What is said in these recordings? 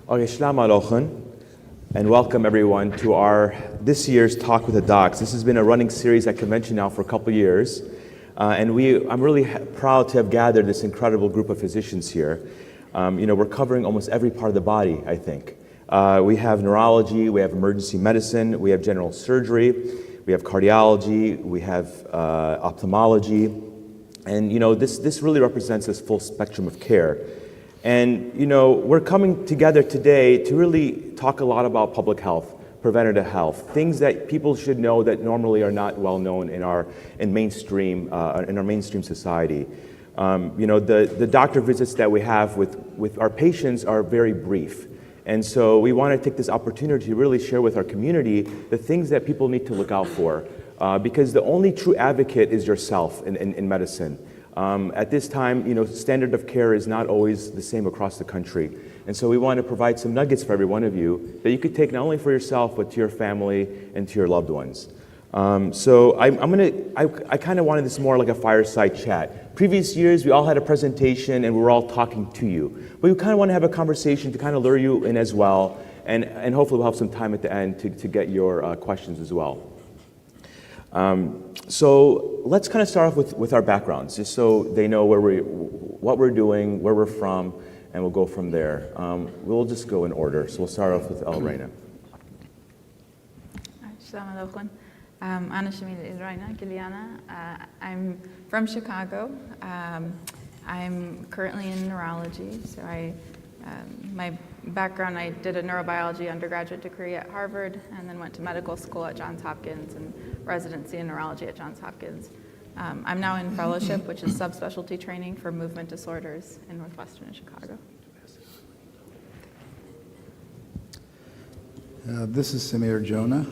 Okay, Shalom Aleichem, and welcome everyone to this year's Talk with the Docs. This has been a running series at convention now for a couple years, and I'm really proud to have gathered this incredible group of physicians here. We're covering almost every part of the body, I think. We have neurology, we have emergency medicine, we have general surgery, we have cardiology, we have ophthalmology, and this really represents this full spectrum of care. And we're coming together today to really talk a lot about public health, preventative health, things that people should know that normally are not well known in our mainstream society. The doctor visits that we have with our patients are very brief. And so we want to take this opportunity to really share with our community the things that people need to look out for, because the only true advocate is yourself in medicine. At this time, standard of care is not always the same across the country. And so we want to provide some nuggets for every one of you that you could take not only for yourself, but to your family and to your loved ones. So I kind of wanted this more like a fireside chat. Previous years, we all had a presentation and we were all talking to you. But we kind of want to have a conversation to kind of lure you in as well. And hopefully we'll have some time at the end to get your questions as well. So let's kind of start off with our backgrounds, just so they know what we're doing, where we're from, and we'll go from there. We'll just go in order. So we'll start off with Elirayna. I'm Elirayna, Gelyana. I'm from Chicago. I'm currently in neurology. So my background, I did a neurobiology undergraduate degree at Harvard and then went to medical school at Johns Hopkins and residency in neurology at Johns Hopkins. I'm now in fellowship, which is subspecialty training for movement disorders in Northwestern Chicago. This is Samir, Johna.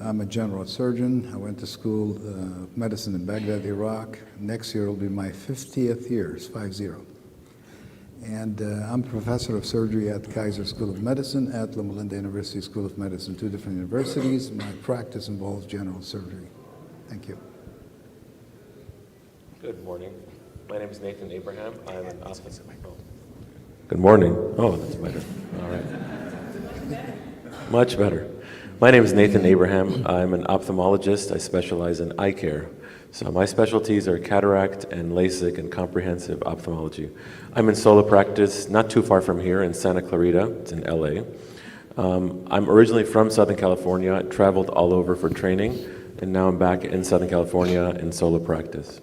I'm a general surgeon. I went to school of medicine in Baghdad, Iraq. Next year will be my 50th year, 50. And I'm professor of surgery at Kaiser School of Medicine at Loma Linda University School of Medicine, two different universities. My practice involves general surgery. Thank you. Good morning. My name is Nathan Abraham. I'm an Good morning. Oh, that's better. All right. Much better. My name is Nathan Abraham. I'm an ophthalmologist. I specialize in eye care. So my specialties are cataract and LASIK and comprehensive ophthalmology. I'm in solo practice not too far from here in Santa Clarita. It's in LA. I'm originally from Southern California. I traveled all over for training, and now I'm back in Southern California in solo practice.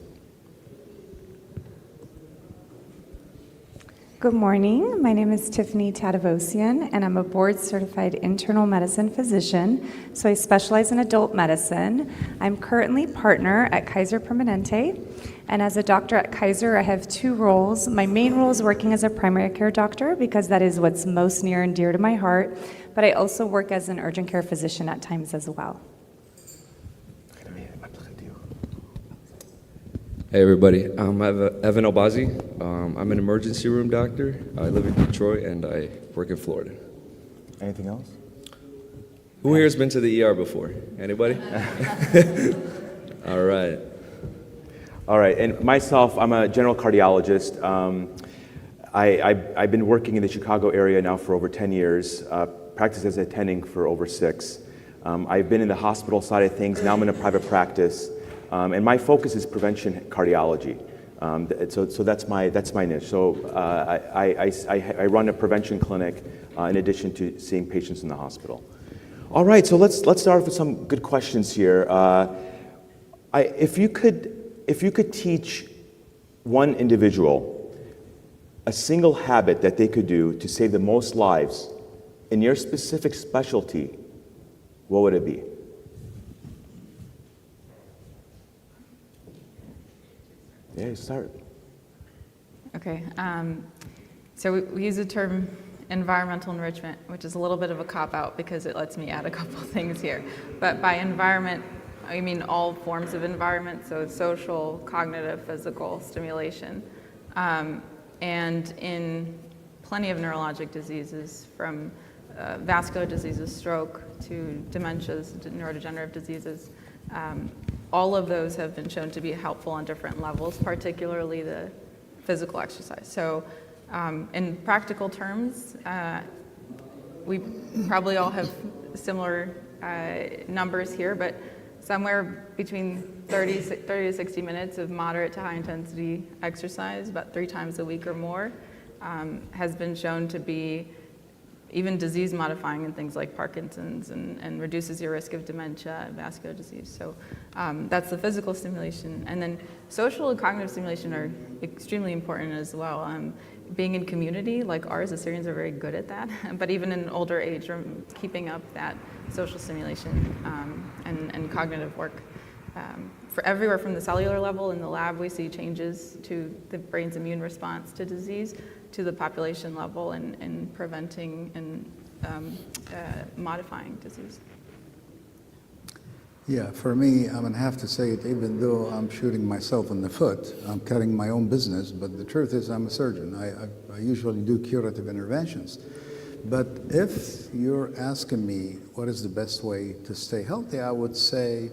Good morning. My name is Tiffany Tatevossian, and I'm a board-certified internal medicine physician, so I specialize in adult medicine. I'm currently partner at Kaiser Permanente, and as a doctor at Kaiser, I have two roles. My main role is working as a primary care doctor, because that is what's most near and dear to my heart, but I also work as an urgent care physician at times as well. Hey everybody, I'm Evan Albazi. I'm an emergency room doctor. I live in Detroit and I work in Florida. Anything else? Who here has been to the ER before? Anybody? All right. All right, and myself, I'm a general cardiologist. I've been working in the Chicago area now for over 10 years, practiced as attending for over 6. I've been in the hospital side of things, now I'm in a private practice. And my focus is prevention cardiology. So that's my niche. So I run a prevention clinic in addition to seeing patients in the hospital. All right, so let's start with some good questions here. If you could teach one individual a single habit that they could do to save the most lives in your specific specialty, what would it be? Yeah, start. Okay, so we use the term environmental enrichment, which is a little bit of a cop-out because it lets me add a couple things here. But by environment, I mean all forms of environment, so social, cognitive, physical stimulation. And in plenty of neurologic diseases, from vascular diseases, stroke, to dementias, neurodegenerative diseases, all of those have been shown to be helpful on different levels, particularly the physical exercise. So in practical terms, we probably all have similar numbers here, but somewhere between 30 to 60 minutes of moderate to high intensity exercise, about 3 times a week or more, has been shown to be even disease modifying in things like Parkinson's and reduces your risk of dementia and vascular disease. So that's the physical stimulation. And then social and cognitive stimulation are extremely important as well. Being in community like ours, Assyrians are very good at that, but even in older age, keeping up that social stimulation and cognitive work. For everywhere from the cellular level in the lab, we see changes to the brain's immune response to disease, to the population level in preventing and modifying disease. Yeah, for me, I'm going to have to say it, even though I'm shooting myself in the foot, I'm cutting my own business, but the truth is I'm a surgeon. I usually do curative interventions. But if you're asking me what is the best way to stay healthy, I would say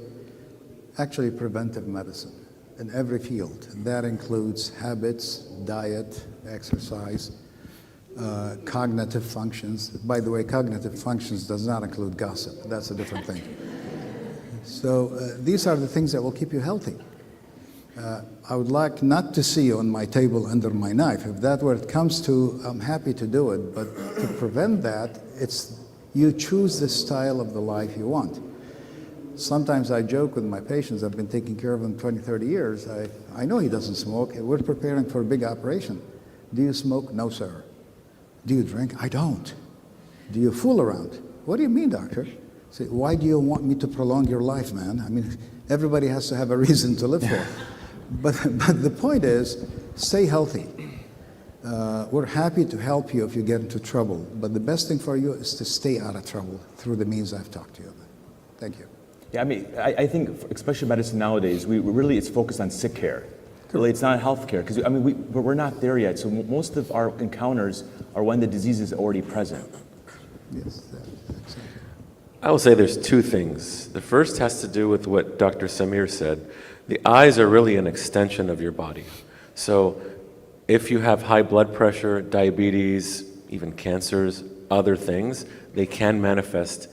actually preventive medicine in every field. And that includes habits, diet, exercise, cognitive functions. By the way, cognitive functions does not include gossip. That's a different thing. So these are the things that will keep you healthy. I would like not to see you on my table under my knife. If that's what it comes to, I'm happy to do it. But to prevent that, it's you choose the style of the life you want. Sometimes I joke with my patients, I've been taking care of him 20, 30 years. I know he doesn't smoke. We're preparing for a big operation. Do you smoke? No, sir. Do you drink? I don't. Do you fool around? What do you mean, doctor? Say, why do you want me to prolong your life, man? I mean, everybody has to have a reason to live for. But the point is, stay healthy. We're happy to help you if you get into trouble. But the best thing for you is to stay out of trouble through the means I've talked to you about. Thank you. Yeah, I mean, I think, especially medicine nowadays, it's focused on sick care. Really, it's not health care, because I mean, we're not there yet. So most of our encounters are when the disease is already present. Yes, exactly. I will say there's 2 things. The first has to do with what Dr. Samir said. The eyes are really an extension of your body. So if you have high blood pressure, diabetes, even cancers, other things, they can manifest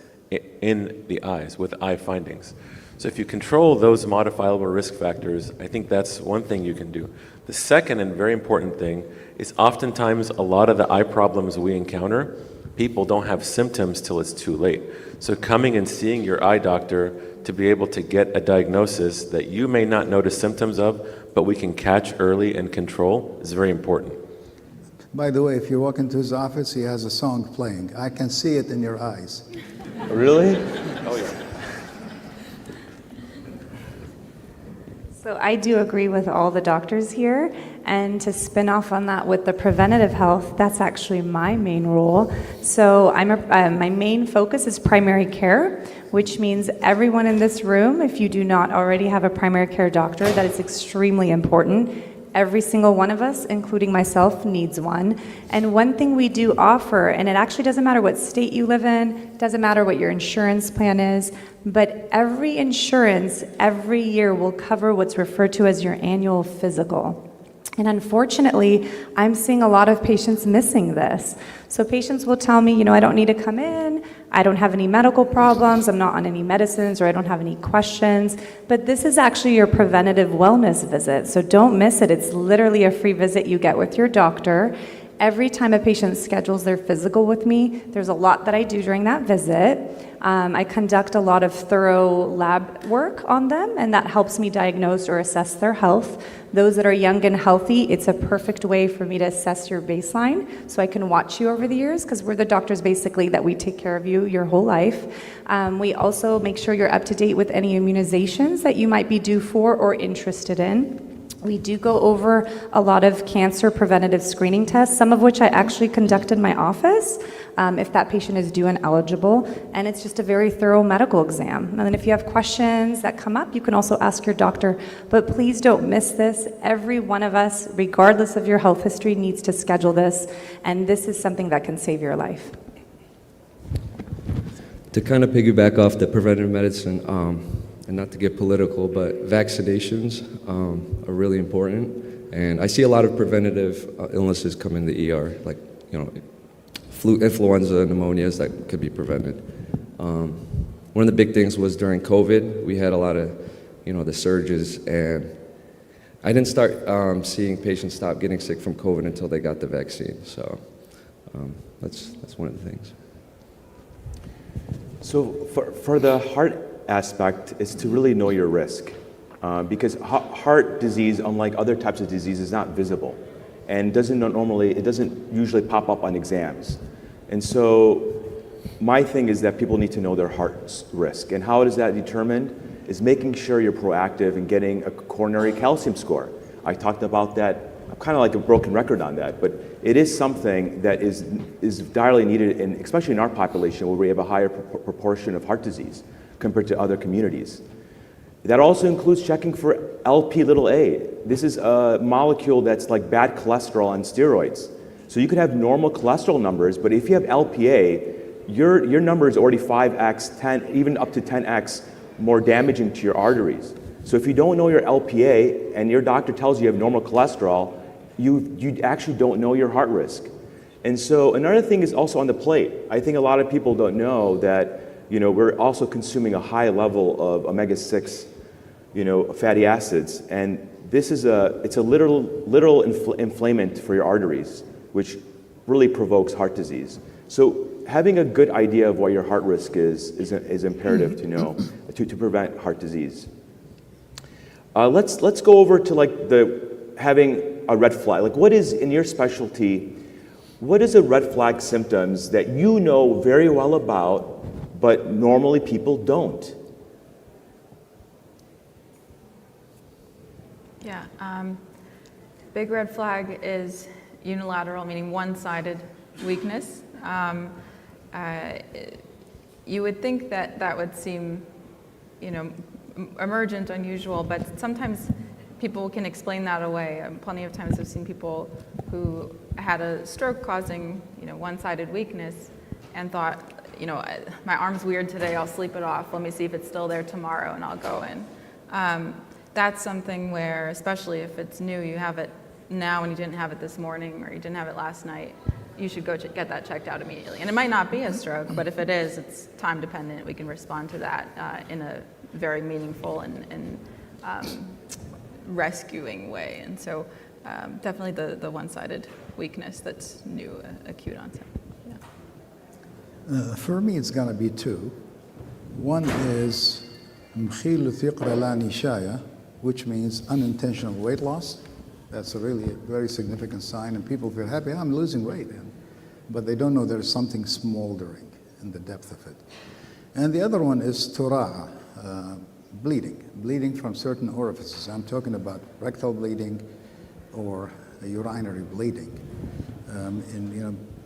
in the eyes with eye findings. So if you control those modifiable risk factors, I think that's one thing you can do. The second and very important thing is oftentimes a lot of the eye problems we encounter, people don't have symptoms till it's too late. So coming and seeing your eye doctor to be able to get a diagnosis that you may not notice symptoms of, but we can catch early and control is very important. By the way, if you walk into his office, he has a song playing. I can see it in your eyes. Really? Oh yeah. So I do agree with all the doctors here, and to spin off on that with the preventative health, that's actually my main role. So my main focus is primary care, which means everyone in this room, if you do not already have a primary care doctor, that is extremely important. Every single one of us, including myself, needs one. And one thing we do offer, and it actually doesn't matter what state you live in, doesn't matter what your insurance plan is, but every insurance every year will cover what's referred to as your annual physical. And unfortunately, I'm seeing a lot of patients missing this. So patients will tell me, I don't need to come in, I don't have any medical problems, I'm not on any medicines, or I don't have any questions. But this is actually your preventative wellness visit, so don't miss it. It's literally a free visit you get with your doctor. Every time a patient schedules their physical with me, there's a lot that I do during that visit. I conduct a lot of thorough lab work on them, and that helps me diagnose or assess their health. Those that are young and healthy, it's a perfect way for me to assess your baseline, so I can watch you over the years, because we're the doctors basically that we take care of you your whole life. We also make sure you're up to date with any immunizations that you might be due for or interested in. We do go over a lot of cancer preventative screening tests, some of which I actually conduct in my office, if that patient is due and eligible, and it's just a very thorough medical exam. And then if you have questions that come up, you can also ask your doctor, but please don't miss this. Every one of us, regardless of your health history, needs to schedule this, and this is something that can save your life. To kind of piggyback off the preventive medicine, and not to get political, but vaccinations are really important. And I see a lot of preventative illnesses come in the ER, like, influenza, pneumonias that could be prevented. One of the big things was during COVID, we had a lot of, the surges, and I didn't start seeing patients stop getting sick from COVID until they got the vaccine. So that's one of the things. So for the heart aspect, is to really know your risk. Because heart disease, unlike other types of disease, is not visible. And it doesn't usually pop up on exams. And so my thing is that people need to know their heart risk. And how is that determined? Is making sure you're proactive in getting a coronary calcium score. I talked about that. I'm kind of like a broken record on that, but it is something that is direly needed, especially in our population where we have a higher proportion of heart disease compared to other communities. That also includes checking for Lp(a). This is a molecule that's like bad cholesterol on steroids. So you could have normal cholesterol numbers, but if you have Lp(a), your number is already 5x, 10, even up to 10x more damaging to your arteries. So if you don't know your Lp(a) and your doctor tells you you have normal cholesterol, you actually don't know your heart risk. And so another thing is also on the plate. I think a lot of people don't know that we're also consuming a high level of omega-6 fatty acids, and it's a literal inflammant for your arteries, which really provokes heart disease. So having a good idea of what your heart risk is imperative to know to prevent heart disease. Let's go over to having a red flag. Like, what is, in your specialty, what is a red flag symptoms that you know very well about, but normally people don't? Yeah, big red flag is unilateral, meaning one-sided weakness. You would think that would seem, emergent, unusual, but sometimes people can explain that away. Plenty of times I've seen people who had a stroke causing, one-sided weakness and thought, my arm's weird today, I'll sleep it off. Let me see if it's still there tomorrow and I'll go in. That's something where, especially if it's new, you have it now and you didn't have it this morning or you didn't have it last night, you should go get that checked out immediately. And it might not be a stroke, but if it is, it's time dependent. We can respond to that in a very meaningful and rescuing way. And so definitely the one-sided weakness that's new, acute onset. Yeah. For me, it's going to be two. One is مخيل ثقر لا نشاية, which means unintentional weight loss. That's a really very significant sign, and people feel happy, I'm losing weight, but they don't know there's something smoldering in the depth of it. And the other one is tura'a, bleeding from certain orifices. I'm talking about rectal bleeding or urinary bleeding.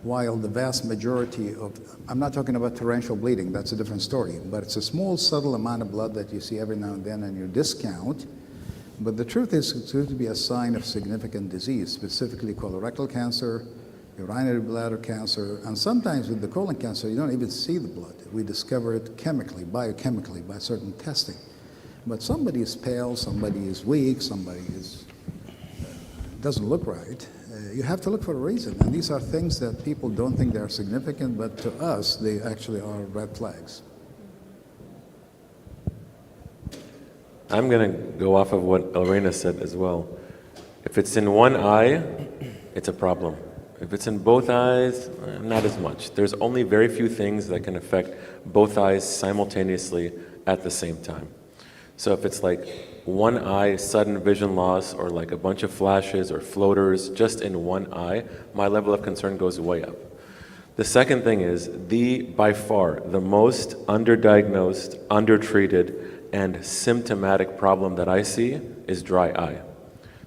While the vast majority of, I'm not talking about torrential bleeding, that's a different story, but it's a small, subtle amount of blood that you see every now and then and you discount. But the truth is, it's going to be a sign of significant disease, specifically colorectal cancer, urinary bladder cancer, and sometimes with the colon cancer, you don't even see the blood. We discover it chemically, biochemically, by certain testing. But somebody is pale, somebody is weak, somebody doesn't look right. You have to look for a reason. And these are things that people don't think they're significant, but to us, they actually are red flags. I'm going to go off of what Elirayna said as well. If it's in one eye, it's a problem. If it's in both eyes, not as much. There's only very few things that can affect both eyes simultaneously at the same time. So if it's like one eye, sudden vision loss, or like a bunch of flashes or floaters just in one eye, my level of concern goes way up. The second thing is, by far, the most underdiagnosed, undertreated, and symptomatic problem that I see is dry eye.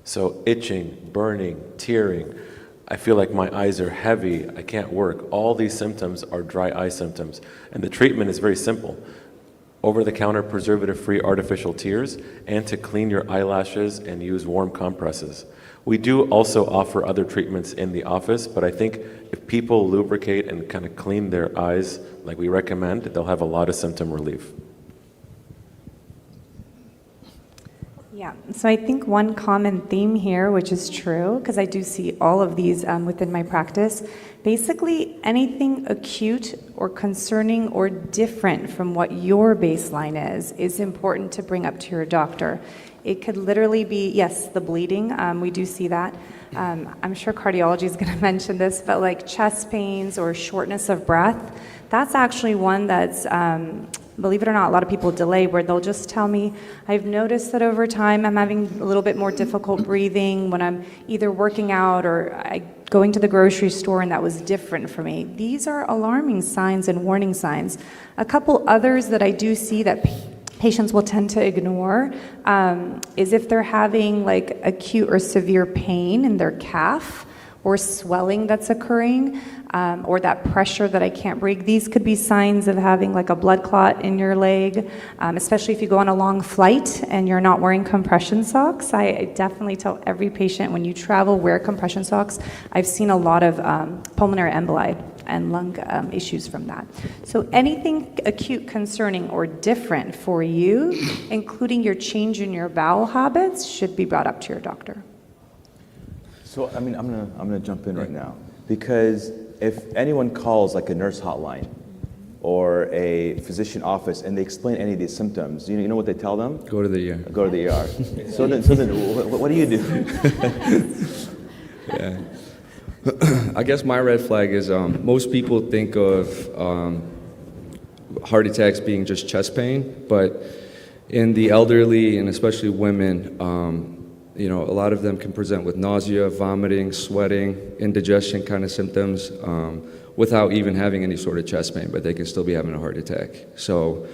So itching, burning, tearing, I feel like my eyes are heavy, I can't work. All these symptoms are dry eye symptoms. And the treatment is very simple. Over-the-counter preservative-free artificial tears, and to clean your eyelashes and use warm compresses. We do also offer other treatments in the office, but I think if people lubricate and kind of clean their eyes like we recommend, they'll have a lot of symptom relief. Yeah, so I think one common theme here, which is true, because I do see all of these within my practice, basically anything acute or concerning or different from what your baseline is important to bring up to your doctor. It could literally be, yes, the bleeding, we do see that. I'm sure cardiology is going to mention this, but like chest pains or shortness of breath, that's actually one that's, believe it or not, a lot of people delay, where they'll just tell me, I've noticed that over time I'm having a little bit more difficult breathing when I'm either working out or going to the grocery store, and that was different for me. These are alarming signs and warning signs. A couple others that I do see that patients will tend to ignore is if they're having like acute or severe pain in their calf or swelling that's occurring, or that pressure that I can't breathe. These could be signs of having like a blood clot in your leg, especially if you go on a long flight and you're not wearing compression socks. I definitely tell every patient, when you travel, wear compression socks. I've seen a lot of pulmonary emboli and lung issues from that. So anything acute, concerning, or different for you, including your change in your bowel habits, should be brought up to your doctor. So, I mean, I'm gonna jump in right now, because if anyone calls like a nurse hotline or a physician office and they explain any of these symptoms, you know what they tell them? Go to the ER. Go to the ER. So then what do you do? Yeah. I guess my red flag is most people think of heart attacks being just chest pain, but in the elderly and especially women, a lot of them can present with nausea, vomiting, sweating, indigestion kind of symptoms without even having any sort of chest pain, but they can still be having a heart attack. So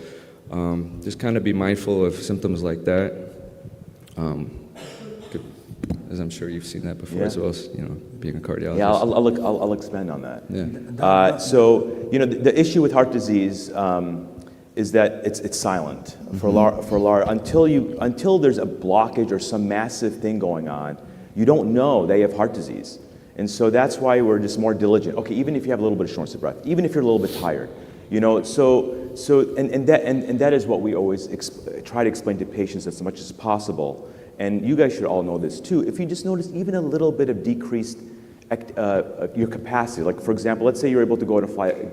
just kind of be mindful of symptoms like that. As I'm sure you've seen that before, as well as being a cardiologist. Yeah, I'll expand on that. Yeah. So the issue with heart disease is that it's silent until there's a blockage or some massive thing going on. You don't know they have heart disease, and so that's why we're just more diligent. Okay, even if you have a little bit of shortness of breath, even if you're a little bit tired, that is what we always try to explain to patients as much as possible. And you guys should all know this too. If you just notice even a little bit of decreased your capacity, like for example, let's say you're able to go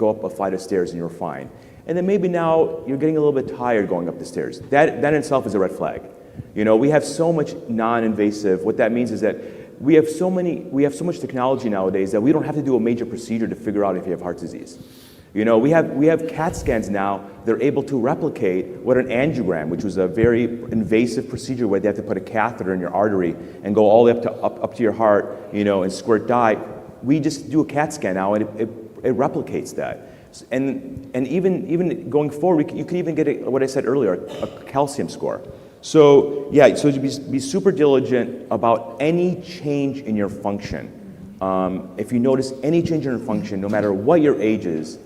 up a flight of stairs and you're fine, and then maybe now you're getting a little bit tired going up the stairs. That in itself is a red flag. We have so much non-invasive. What that means is that we have so much technology nowadays that we don't have to do a major procedure to figure out if you have heart disease. We have CAT scans now. They're able to replicate what an angiogram, which was a very invasive procedure where they have to put a catheter in your artery and go all the way up to your heart, and squirt dye. We just do a CAT scan now, and it replicates that. And even going forward, you can even get what I said earlier, a calcium score. So yeah, so be super diligent about any change in your function. If you notice any change in your function, no matter what your age is,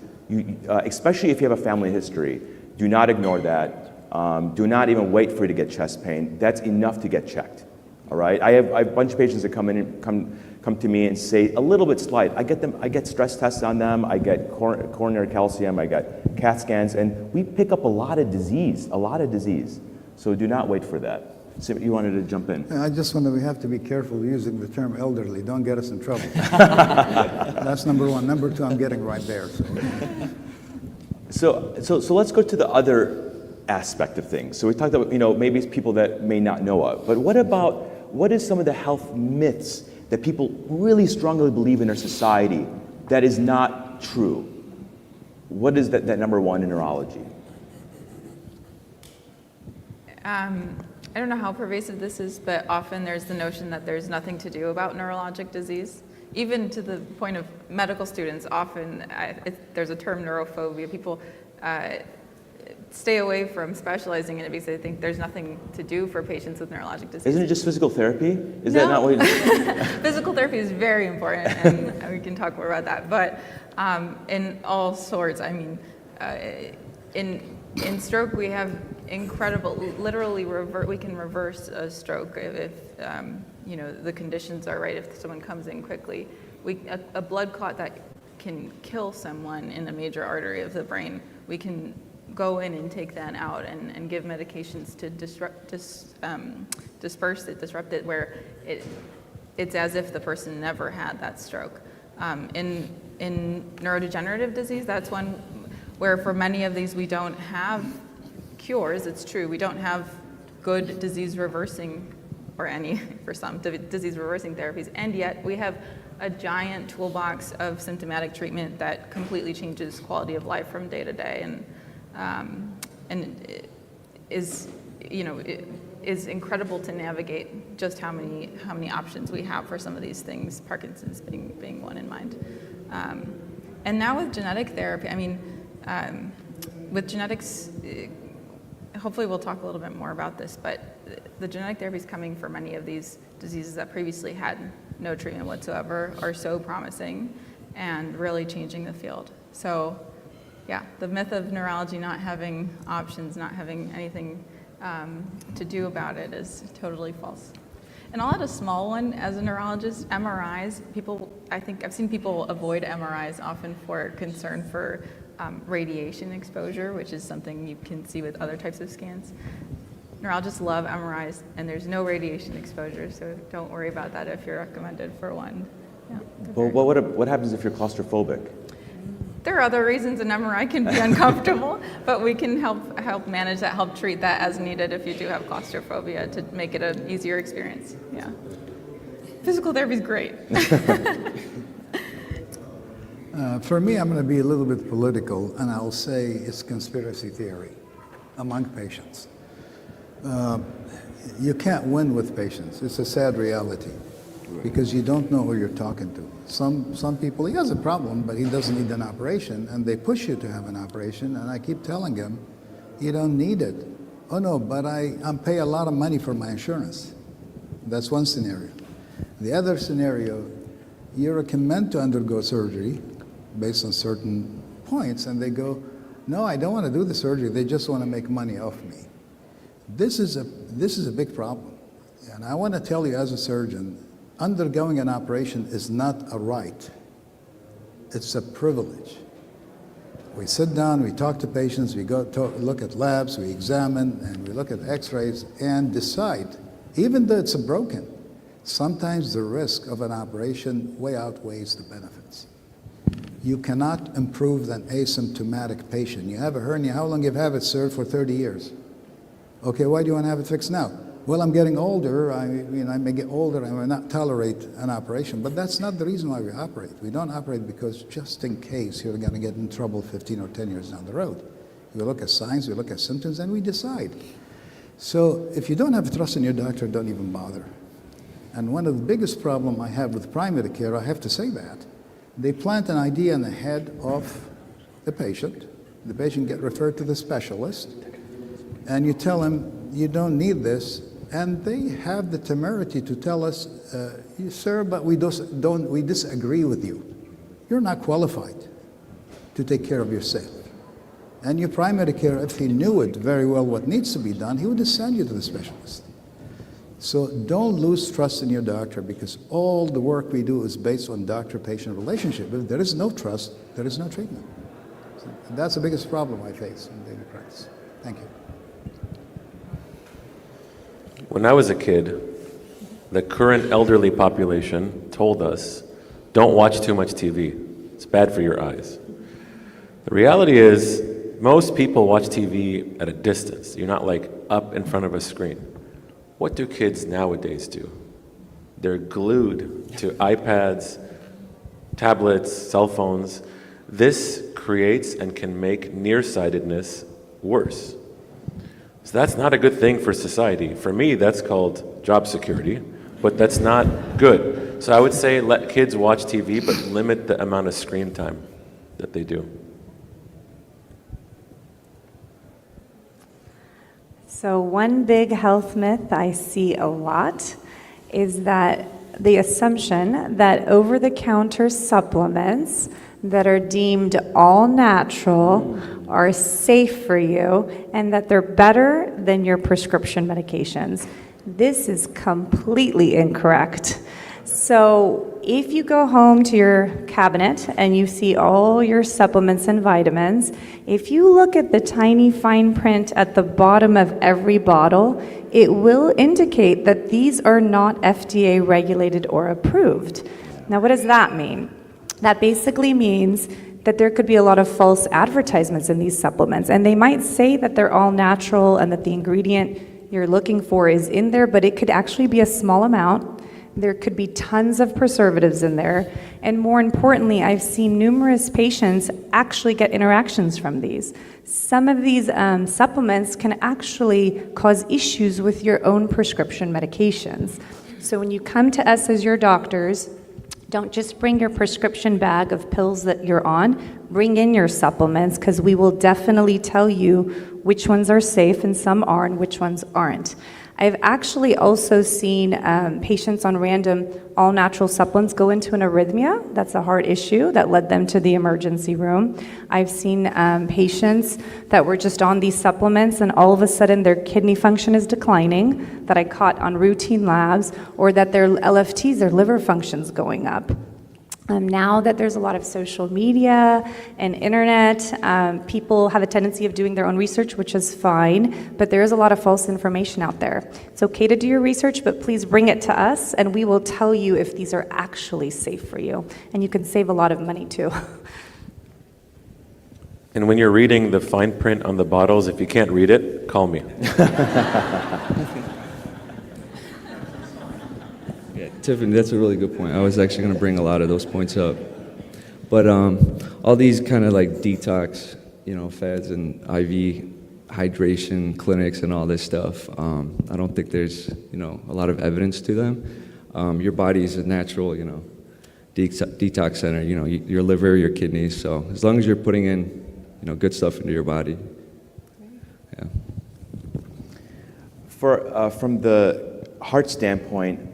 especially if you have a family history, do not ignore that. Do not even wait for you to get chest pain. That's enough to get checked. All right. I have a bunch of patients that come to me and say a little bit slight. I get stress tests on them. I get coronary calcium. I get CAT scans, and we pick up a lot of disease. So do not wait for that. So you wanted to jump in? I just we have to be careful using the term elderly. Don't get us in trouble. That's number one. Number two, I'm getting right there. So let's go to the other aspect of things. So we talked about, maybe it's people that may not know of, but what is some of the health myths that people really strongly believe in our society that is not true? What is that number one in neurology? I don't know how pervasive this is, but often there's the notion that there's nothing to do about neurologic disease. Even to the point of medical students, often there's a term neurophobia. People stay away from specializing in it because they think there's nothing to do for patients with neurologic disease. Isn't it just physical therapy? Is No. that not what it Physical therapy is very important, and we can talk more about that. But in all sorts, in stroke, we have incredible, literally we can reverse a stroke if the conditions are right, if someone comes in quickly. A blood clot that can kill someone in a major artery of the brain, we can go in and take that out and give medications to disperse it, disrupt it, where it's as if the person never had that stroke. In neurodegenerative disease, that's one where for many of these we don't have cures. It's true, we don't have good disease reversing, or any, for some, disease reversing therapies, and yet we have a giant toolbox of symptomatic treatment that completely changes quality of life from day to day, and it is incredible to navigate just how many options we have for some of these things, Parkinson's being one in mind. And now with genetic therapy, I mean, with genetics, hopefully we'll talk a little bit more about this, but the genetic therapies coming for many of these diseases that previously had no treatment whatsoever are so promising and really changing the field. So yeah, the myth of neurology not having options, not having anything to do about it is totally false. And I'll add a small one as a neurologist. MRIs, I think I've seen people avoid MRIs often for concern for radiation exposure, which is something you can see with other types of scans. Neurologists love MRIs, and there's no radiation exposure, so don't worry about that if you're recommended for one. Yeah, Well, what happens if you're claustrophobic? there are other reasons an MRI can be uncomfortable, but we can help manage that, help treat that as needed if you do have claustrophobia to make it an easier experience. Yeah. Physical therapy is great. For me, I'm going to be a little bit political, and I'll say it's conspiracy theory among patients. You can't win with patients. It's a sad reality because you don't know who you're talking to. Some people, he has a problem, but he doesn't need an operation, and they push you to have an operation, and I keep telling him, you don't need it. Oh no, but I pay a lot of money for my insurance. That's one scenario. The other scenario, you recommend to undergo surgery based on certain points, and they go, no, I don't want to do the surgery, they just want to make money off me. This is a big problem. And I want to tell you as a surgeon, undergoing an operation is not a right. It's a privilege. We sit down, we talk to patients, we go look at labs, we examine, and we look at x-rays and decide, even though it's broken, sometimes the risk of an operation way outweighs the benefits. You cannot improve an asymptomatic patient. You have a hernia, how long you've had it, sir? For 30 years. Okay, why do you want to have it fixed now? Well, I'm getting older, I may get older, I may not tolerate an operation, but that's not the reason why we operate. We don't operate because just in case you're going to get in trouble 15 or 10 years down the road. We look at signs, we look at symptoms, and we decide. So if you don't have trust in your doctor, don't even bother. And one of the biggest problems I have with primary care, I have to say that, they plant an idea in the head of the patient get referred to the specialist, and you tell him, you don't need this, and they have the temerity to tell us, sir, but we disagree with you. You're not qualified to take care of yourself. And your primary care, if he knew it very well what needs to be done, he would just send you to the specialist. So don't lose trust in your doctor, because all the work we do is based on doctor-patient relationship. If there is no trust, there is no treatment. So that's the biggest problem I face in daily practice. Thank you. When I was a kid, the current elderly population told us, don't watch too much TV. It's bad for your eyes. The reality is, most people watch TV at a distance. You're not like up in front of a screen. What do kids nowadays do? They're glued to iPads, tablets, cell phones. This creates and can make nearsightedness worse. So that's not a good thing for society. For me, that's called job security, but that's not good. So I would say let kids watch TV, but limit the amount of screen time that they do. So one big health myth I see a lot is that the assumption that over-the-counter supplements that are deemed all natural are safe for you and that they're better than your prescription medications. This is completely incorrect. So if you go home to your cabinet and you see all your supplements and vitamins, if you look at the tiny fine print at the bottom of every bottle, it will indicate that these are not FDA regulated or approved. Now, what does that mean? That basically means that there could be a lot of false advertisements in these supplements, and they might say that they're all natural and that the ingredient you're looking for is in there, but it could actually be a small amount. There could be tons of preservatives in there, and more importantly, I've seen numerous patients actually get interactions from these. Some of these supplements can actually cause issues with your own prescription medications. So when you come to us as your doctors, don't just bring your prescription bag of pills that you're on, bring in your supplements, because we will definitely tell you which ones are safe and some are and which ones aren't. I've actually also seen patients on random all-natural supplements go into an arrhythmia. That's a heart issue that led them to the emergency room. I've seen patients that were just on these supplements and all of a sudden their kidney function is declining, that I caught on routine labs, or that their LFTs, their liver function's going up. Now that there's a lot of social media and internet, people have a tendency of doing their own research, which is fine, but there is a lot of false information out there. It's okay to do your research, but please bring it to us, and we will tell you if these are actually safe for you. And you can save a lot of money, too. And when you're reading the fine print on the bottles, if you can't read it, call me. Tiffany, that's a really good point. I was actually going to bring a lot of those points up. But all these kind of like detox, fads and IV hydration clinics and all this stuff, I don't think there's, a lot of evidence to them. Your body is a natural, detox center, your liver, your kidneys. So as long as you're putting in, good stuff into your body. Yeah. From the heart standpoint,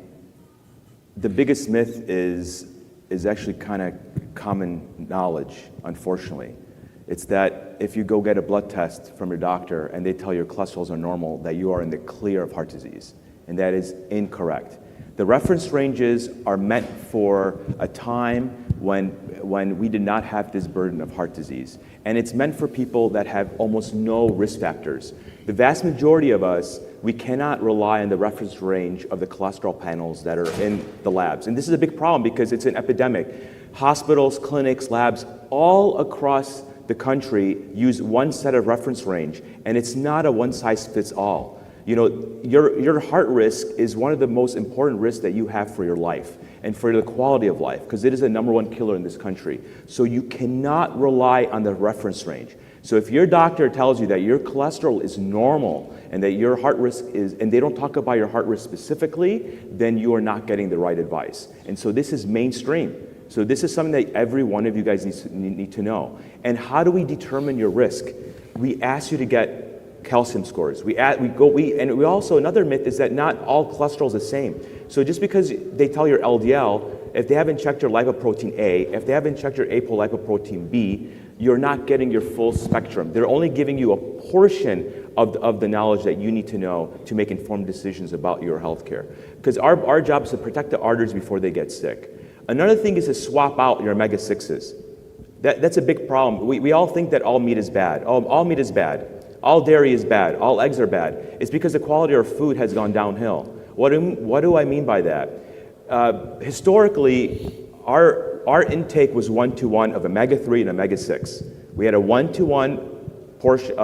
the biggest myth is actually kind of common knowledge, unfortunately. It's that if you go get a blood test from your doctor and they tell your cholesterols are normal, that you are in the clear of heart disease, and that is incorrect. The reference ranges are meant for a time when we did not have this burden of heart disease, and it's meant for people that have almost no risk factors. The vast majority of us, we cannot rely on the reference range of the cholesterol panels that are in the labs. And this is a big problem because it's an epidemic. Hospitals, clinics, labs, all across the country use one set of reference range, and it's not a one-size-fits-all. Your heart risk is one of the most important risks that you have for your life and for the quality of life, because it is the #1 killer in this country. So you cannot rely on the reference range. So if your doctor tells you that your cholesterol is normal and that your heart risk is, and they don't talk about your heart risk specifically, then you are not getting the right advice. And so this is mainstream. So this is something that every one of you guys need to know. And how do we determine your risk? We ask you to get calcium scores. And we also, another myth is that not all cholesterol is the same. So just because they tell your LDL, if they haven't checked your lipoprotein A, if they haven't checked your apolipoprotein B, you're not getting your full spectrum. They're only giving you a portion of the knowledge that you need to know to make informed decisions about your health care. Because our job is to protect the arteries before they get sick. Another thing is to swap out your omega-6s. That's a big problem. We all think that all meat is bad. All meat is bad. All dairy is bad. All eggs are bad. It's because the quality of our food has gone downhill. What do I mean by that? Historically, our intake was 1-to-1 of omega-3 and omega-6. We had a 1-to-1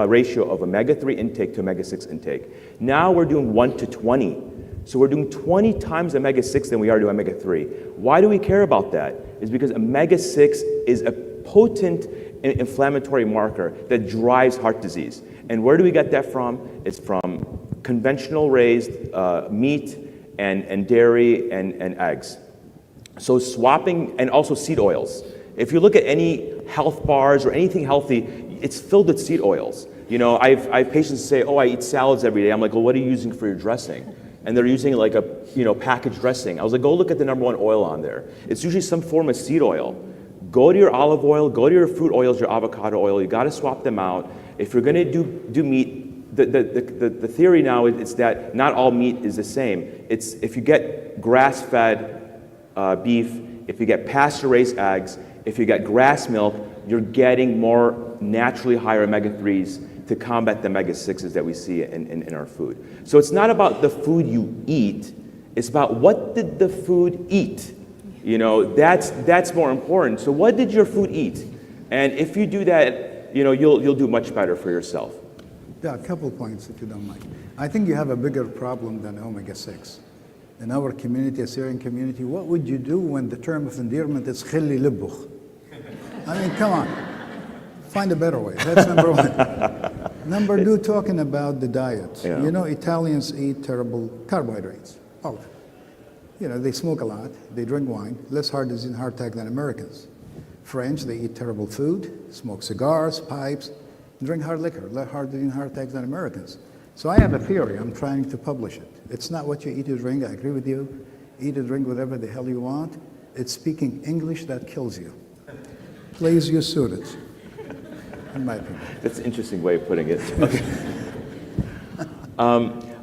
ratio of omega-3 intake to omega-6 intake. Now we're doing 1-to-20. So we're doing 20 times omega-6 than we are to omega-3. Why do we care about that? It's because omega-6 is a potent inflammatory marker that drives heart disease. And where do we get that from? It's from conventional raised meat and dairy and eggs. So swapping, and also seed oils. If you look at any health bars or anything healthy, it's filled with seed oils. I have patients say, I eat salads every day. I'm like, well, what are you using for your dressing? And they're using like a packaged dressing. I was like, go look at the #1 oil on there. It's usually some form of seed oil. Go to your olive oil, go to your fruit oils, your avocado oil. You got to swap them out. If you're going to do meat, the theory now is that not all meat is the same. It's if you get grass-fed beef, if you get pasture-raised eggs, if you get grass milk, you're getting more naturally higher omega-3s to combat the omega-6s that we see in our food. So it's not about the food you eat, it's about what did the food eat. You know, that's more important. So what did your food eat? And if you do that, you know, you'll do much better for yourself. Yeah, a couple points if you don't mind. I think you have a bigger problem than omega-6. In our community, Assyrian community, what would you do when the term of endearment is khilli libukh? I mean, come on. Find a better way. That's number one. Number two, talking about the diet. Yeah. You know, Italians eat terrible carbohydrates. Oh, you know, they smoke a lot, they drink wine, less heart disease and heart attack than Americans. French, they eat terrible food, smoke cigars, pipes, drink hard liquor, less heart disease and heart attacks than Americans. So I have a theory, I'm trying to publish it. It's not what you eat or drink, I agree with you. Eat or drink whatever the hell you want. It's speaking English that kills you. Please use suit, in my opinion. That's an interesting way of putting it. Okay.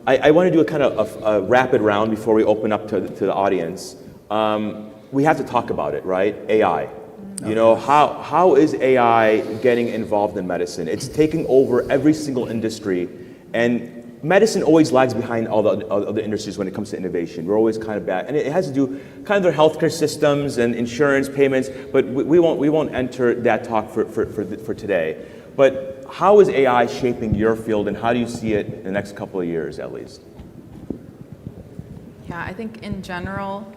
I want to do a kind of a rapid round before we open up to the audience. We have to talk about it, right? AI. You know, how is AI getting involved in medicine? It's taking over every single industry, and medicine always lags behind all the other industries when it comes to innovation. We're always kind of bad, and it has to do kind of their healthcare systems and insurance payments. But we won't enter that talk for today. But how is AI shaping your field, and how do you see it in the next couple of years, at least? Yeah, I think in general,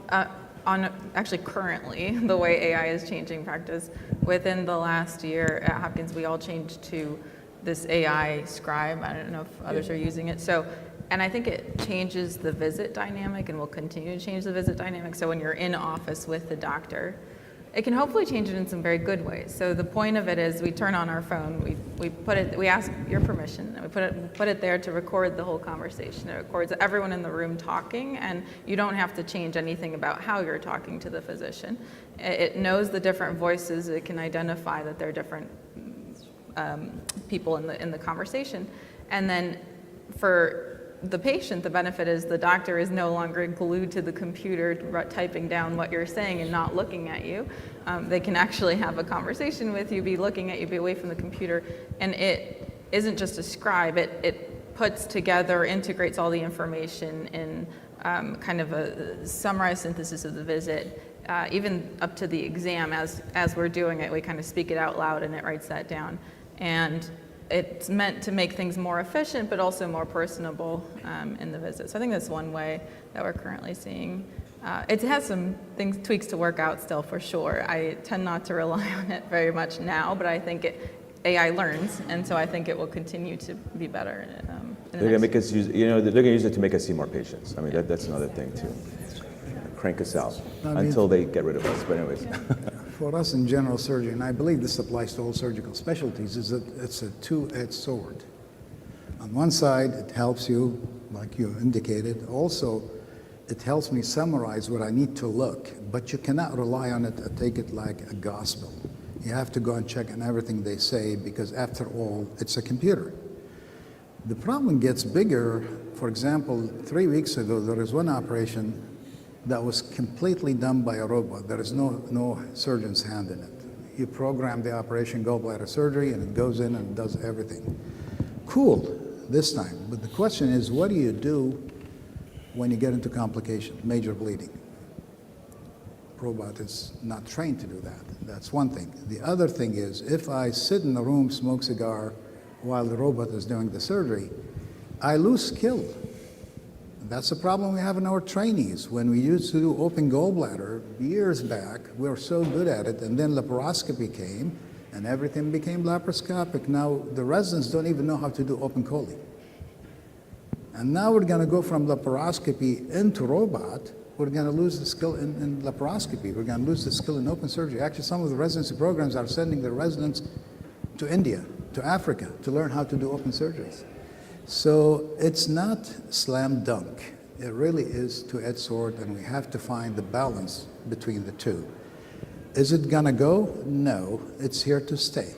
actually currently, the way AI is changing practice, within the last year at Hopkins, we all changed to this AI scribe. I don't know if others are using it. So, and I think it changes the visit dynamic and will continue to change the visit dynamic. So when you're in office with the doctor, it can hopefully change it in some very good ways. So the point of it is we turn on our phone, we ask your permission, and we put it there to record the whole conversation. It records everyone in the room talking, and you don't have to change anything about how you're talking to the physician. It knows the different voices. It can identify that there are different people in the conversation. And then for the patient, the benefit is the doctor is no longer glued to the computer typing down what you're saying and not looking at you. They can actually have a conversation with you, be looking at you, be away from the computer. And it isn't just a scribe. It puts together, integrates all the information in kind of a summarized synthesis of the visit, even up to the exam. As we're doing it, we kind of speak it out loud and it writes that down. And it's meant to make things more efficient, but also more personable in the visit. So I think that's one way that we're currently seeing. It has some tweaks to work out still, for sure. I tend not to rely on it very much now, but I think AI learns, and so I think it will continue to be better. They're going to make us use, they're going to use it to make us see more patients. I mean, that's another thing too. Crank us out until they get rid of us. But anyways. For us in general surgery, and I believe this applies to all surgical specialties, is that it's a two-edged sword. On one side, it helps you, like you indicated. Also, it helps me summarize what I need to look, but you cannot rely on it and take it like a gospel. You have to go and check on everything they say, because after all, it's a computer. The problem gets bigger. For example, 3 weeks ago, there was one operation that was completely done by a robot. There is no surgeon's hand in it. You program the operation, gallbladder surgery, and it goes in and does everything. Cool, this time. But the question is, what do you do when you get into complication, major bleeding? Robot is not trained to do that. That's one thing. The other thing is, if I sit in the room, smoke cigar, while the robot is doing the surgery, I lose skill. That's the problem we have in our trainees. When we used to do open gallbladder years back, we were so good at it, and then laparoscopy came, and everything became laparoscopic. Now the residents don't even know how to do open chole. And now we're going to go from laparoscopy into robot. We're going to lose the skill in laparoscopy. We're going to lose the skill in open surgery. Actually, some of the residency programs are sending their residents to India, to Africa, to learn how to do open surgeries. So it's not slam dunk. It really is two-edged sword, and we have to find the balance between the two. Is it gonna go? No, it's here to stay.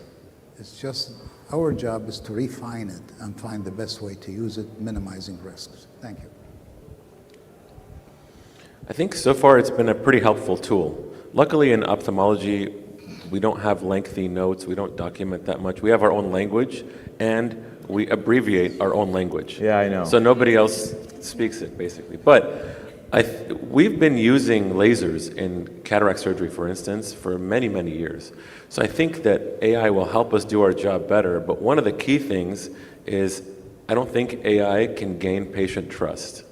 It's just our job is to refine it and find the best way to use it, minimizing risks. Thank you. I think so far it's been a pretty helpful tool. Luckily in ophthalmology, we don't have lengthy notes, we don't document that much. We have our own language, and we abbreviate our own language. Yeah, I know. So nobody else speaks it, basically. But we've been using lasers in cataract surgery, for instance, for many, many years. So I think that AI will help us do our job better, but one of the key things is I don't think AI can gain patient trust.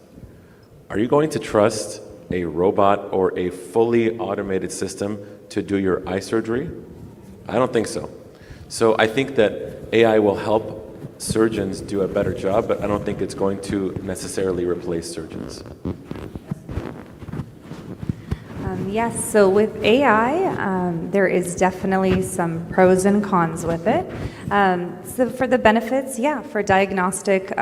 Are you going to trust a robot or a fully automated system to do your eye surgery? I don't think so. So I think that AI will help surgeons do a better job, but I don't think it's going to necessarily replace surgeons. Yes, so with AI, there is definitely some pros and cons with it. So for the benefits, yeah, for diagnostic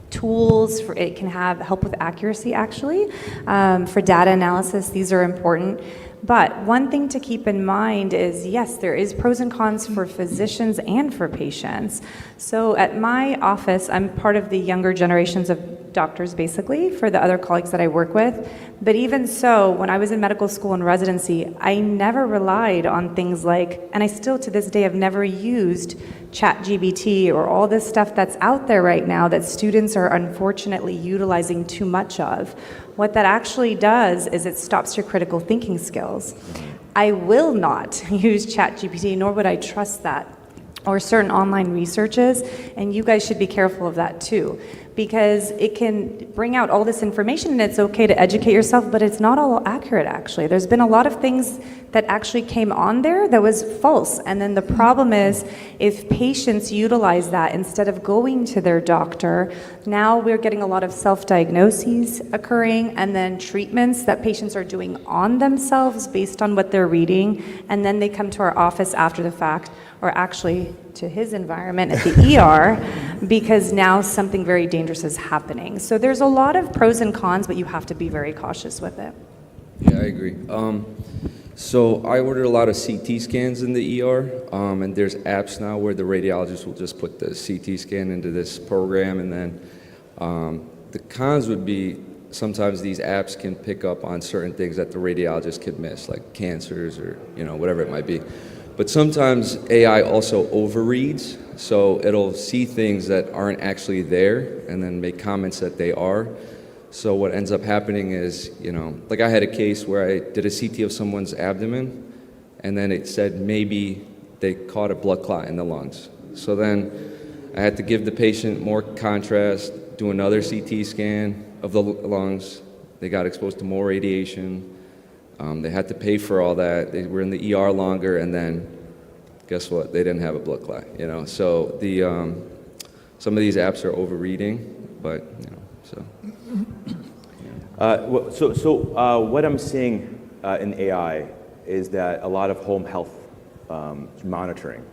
tools, it can help with accuracy actually. For data analysis, these are important. But one thing to keep in mind is, yes, there is pros and cons for physicians and for patients. So at my office, I'm part of the younger generations of doctors, basically, for the other colleagues that I work with. But even so, when I was in medical school and residency, I never relied on things like, and I still to this day have never used ChatGPT or all this stuff that's out there right now that students are unfortunately utilizing too much of. What that actually does is it stops your critical thinking skills. I will not use ChatGPT, nor would I trust that, or certain online researches, and you guys should be careful of that too, because it can bring out all this information, and it's okay to educate yourself, but it's not all accurate actually. There's been a lot of things that actually came on there that was false, and then the problem is if patients utilize that instead of going to their doctor, now we're getting a lot of self-diagnoses occurring, and then treatments that patients are doing on themselves based on what they're reading, and then they come to our office after the fact, or actually to his environment at the ER, because now something very dangerous is happening. So there's a lot of pros and cons, but you have to be very cautious with it. Yeah, I agree. So I ordered a lot of CT scans in the ER, and there's apps now where the radiologist will just put the CT scan into this program, and then the cons would be sometimes these apps can pick up on certain things that the radiologist could miss, like cancers or whatever it might be. But sometimes AI also overreads, so it'll see things that aren't actually there and then make comments that they are. So what ends up happening is, like I had a case where I did a CT of someone's abdomen, and then it said maybe they caught a blood clot in the lungs. So then I had to give the patient more contrast, do another CT scan of the lungs. They got exposed to more radiation. They had to pay for all that. They were in the ER longer, and then guess what? They didn't have a blood clot. So the some of these apps are overreading, but so. What I'm seeing in AI is that a lot of home health monitoring,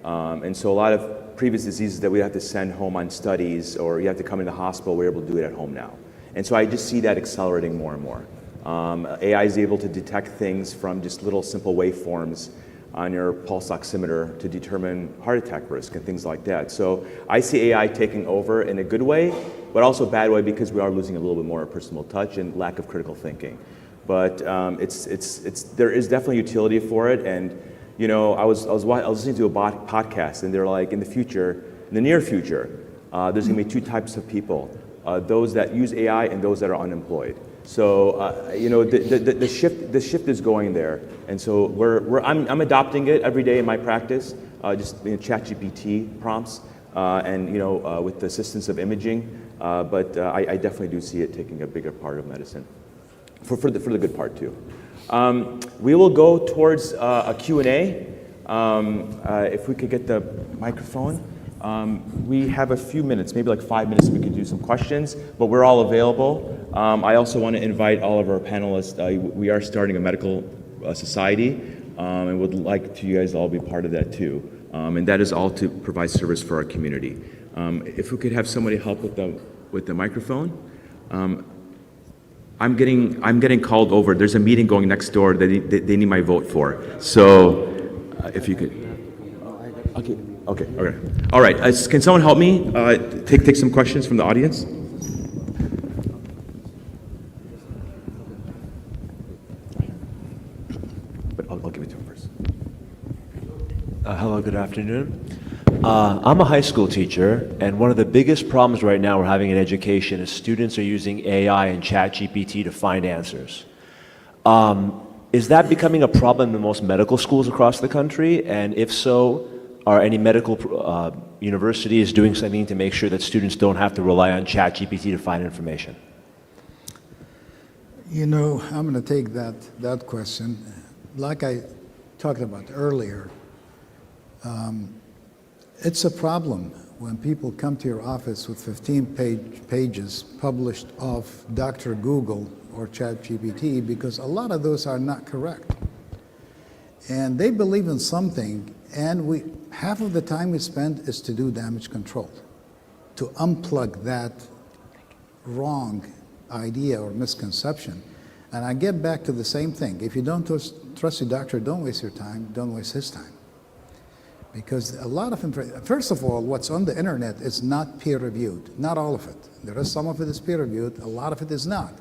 and so a lot of previous diseases that we have to send home on studies, or you have to come into the hospital, we're able to do it at home now, and so I just see that accelerating more and more. AI is able to detect things from just little simple waveforms on your pulse oximeter to determine heart attack risk and things like that. So I see AI taking over in a good way, but also a bad way, because we are losing a little bit more personal touch and lack of critical thinking. But there is definitely utility for it. And I was listening to a podcast, and they're like, in the near future, there's going to be two types of people: those that use AI and those that are unemployed. So the shift is going there, and so I'm adopting it every day in my practice. Just ChatGPT prompts, and with the assistance of imaging. But I definitely do see it taking a bigger part of medicine, for the good part too. We will go towards a Q&A. If we could get the microphone. We have a few minutes, maybe like 5 minutes, we could do some questions, but we're all available. I also want to invite all of our panelists. We are starting a medical society, and would like you guys all be part of that too. And that is all to provide service for our community. If we could have somebody help with the microphone. I'm getting called over. There's a meeting going next door that they need my vote for. So if you could. Okay. All right. Can someone help me take some questions from the audience? Hello, good afternoon. I'm a high school teacher, and one of the biggest problems right now we're having in education is students are using AI and ChatGPT to find answers. Is that becoming a problem in most medical schools across the country? And if so, are any medical universities doing something to make sure that students don't have to rely on ChatGPT to find information? You know, I'm going to take that question. Like I talked about earlier, it's a problem when people come to your office with 15 pages published off Dr. Google or ChatGPT, because a lot of those are not correct. And they believe in something, and half of the time we spend is to do damage control, to unplug that wrong idea or misconception. And I get back to the same thing. If you don't trust your doctor, don't waste your time, don't waste his time. Because a lot of information, first of all, what's on the internet is not peer-reviewed, not all of it. There is some of it is peer-reviewed, a lot of it is not.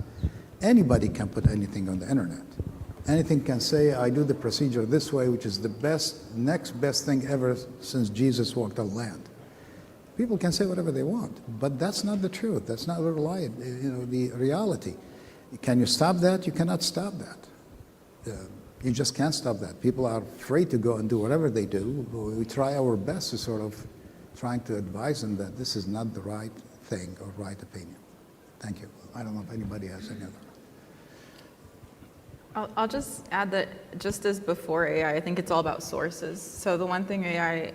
Anybody can put anything on the internet. Anything can say, I do the procedure this way, which is the next best thing ever since Jesus walked on land. People can say whatever they want, but that's not the truth. That's not the reality. Can you stop that? You cannot stop that. You just can't stop that. People are afraid to go and do whatever they do. We try our best to sort of trying to advise them that this is not the right thing or right opinion. Thank you. I don't know if anybody has any other. I'll just add that just as before AI, I think it's all about sources. So the one thing AI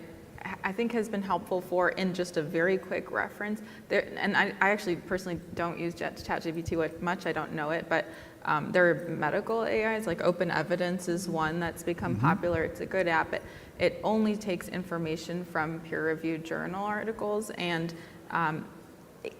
I think has been helpful for in just a very quick reference, and I actually personally don't use ChatGPT much, I don't know it, but there are medical AIs, like Open Evidence is one that's become popular. It's a good app. It only takes information from peer-reviewed journal articles, and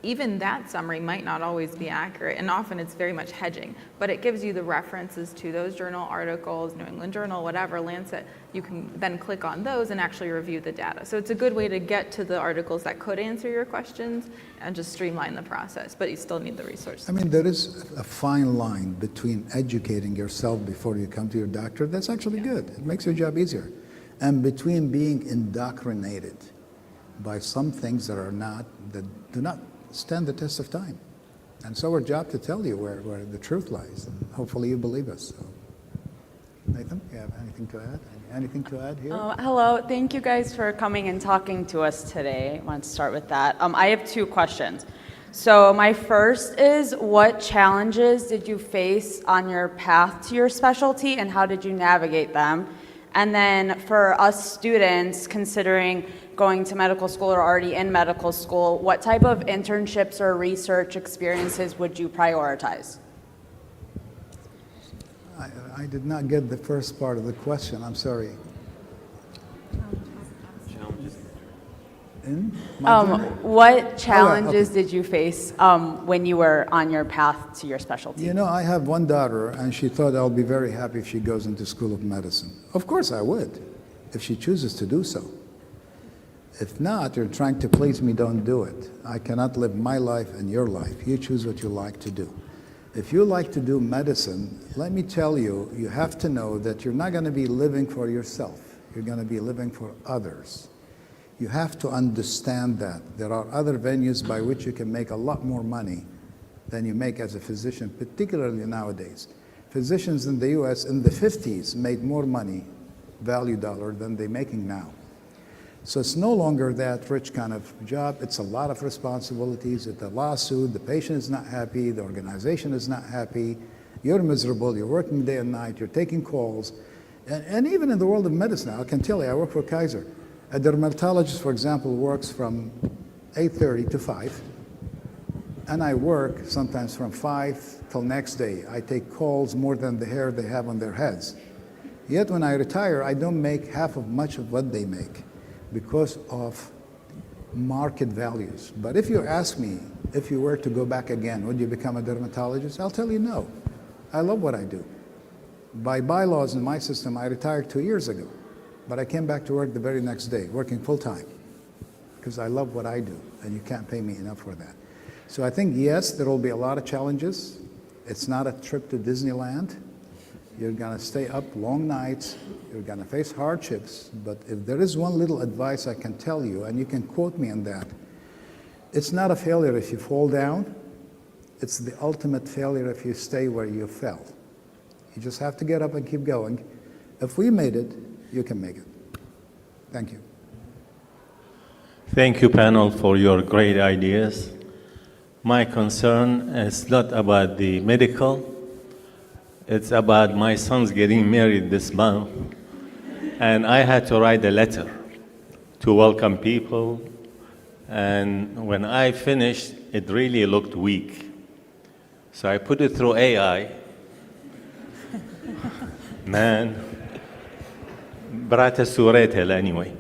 even that summary might not always be accurate, and often it's very much hedging, but it gives you the references to those journal articles, New England Journal, whatever, Lancet. You can then click on those and actually review the data. So it's a good way to get to the articles that could answer your questions and just streamline the process, but you still need the resources. I mean, there is a fine line between educating yourself before you come to your doctor. That's actually good. It makes your job easier. And between being indoctrinated by some things that do not stand the test of time. And so our job to tell you where the truth lies, and hopefully you believe us. So, Nathan, you have anything to add? Anything to add here? Hello, thank you guys for coming and talking to us today. I want to start with that. I have two questions. So my first is, what challenges did you face on your path to your specialty, and how did you navigate them? And then for us students considering going to medical school or already in medical school, what type of internships or research experiences would you prioritize? I did not get the first part of the question. I'm sorry. What challenges did you face when you were on your path to your specialty? You know, I have one daughter, and she thought I'll be very happy if she goes into School of Medicine. Of course I would, if she chooses to do so. If not, you're trying to please me, don't do it. I cannot live my life and your life. You choose what you like to do. If you like to do medicine, let me tell you, you have to know that you're not going to be living for yourself. You're going to be living for others. You have to understand that. There are other venues by which you can make a lot more money than you make as a physician, particularly nowadays. Physicians in the US in the 50s made more money, value dollar, than they're making now. So it's no longer that rich kind of job. It's a lot of responsibilities. It's a lawsuit. The patient is not happy. The organization is not happy. You're miserable. You're working day and night. You're taking calls. And even in the world of medicine, I can tell you, I work for Kaiser. A dermatologist, for example, works from 8:30 to 5. And I work sometimes from 5 till next day. I take calls more than the hair they have on their heads. Yet when I retire, I don't make half of much of what they make, because of market values. But if you ask me, if you were to go back again, would you become a dermatologist? I'll tell you no. I love what I do. By bylaws in my system, I retired 2 years ago, but I came back to work the very next day, working full time, because I love what I do, and you can't pay me enough for that. So I think, yes, there will be a lot of challenges. It's not a trip to Disneyland. You're going to stay up long nights. You're going to face hardships. But if there is one little advice I can tell you, and you can quote me on that, it's not a failure if you fall down. It's the ultimate failure if you stay where you fell. You just have to get up and keep going. If we made it, you can make it. Thank you. Thank you, panel, for your great ideas. My concern is not about the medical. It's about my son's getting married this month. And I had to write a letter to welcome people. And when I finished, it really looked weak. So I put it through AI. Man, برات صورتها anyway.